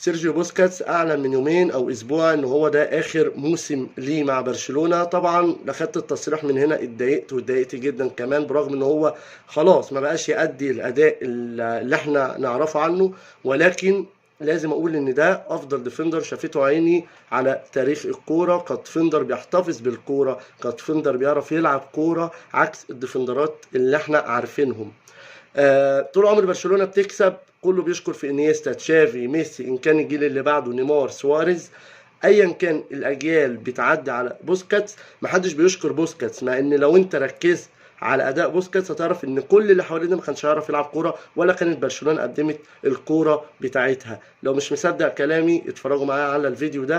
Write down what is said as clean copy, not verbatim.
سيرجيو بوسكاتس اعلن من يومين او اسبوع ان هو ده اخر موسم ليه مع برشلونة. طبعا اخدت التصريح من هنا اتضايقت جدا كمان، برغم ان هو خلاص ما بقاش يأدي الاداء اللي احنا نعرفه عنه، ولكن لازم اقول ان ده افضل ديفندر شافته عيني على تاريخ الكوره، كديفندر بيحتفظ بالكوره، كديفندر بيعرف يلعب كوره عكس الديفندرات اللي احنا عارفينهم. طول عمر برشلونة بتكسب، كله بيشكر في انيستا، تشافي، ميسي، ان كان الجيل اللي بعده نيمار، سواريز، ايا كان الاجيال بتعدي على بوسكاتس، محدش بيشكر بوسكاتس، مع ان لو انت ركزت على اداء بوسكاتس هتعرف ان كل اللي حواليه ده ما كانش هيعرف يلعب كوره، ولا كانت برشلونه قدمت الكوره بتاعتها. لو مش مصدق كلامي اتفرجوا معايا على الفيديو ده.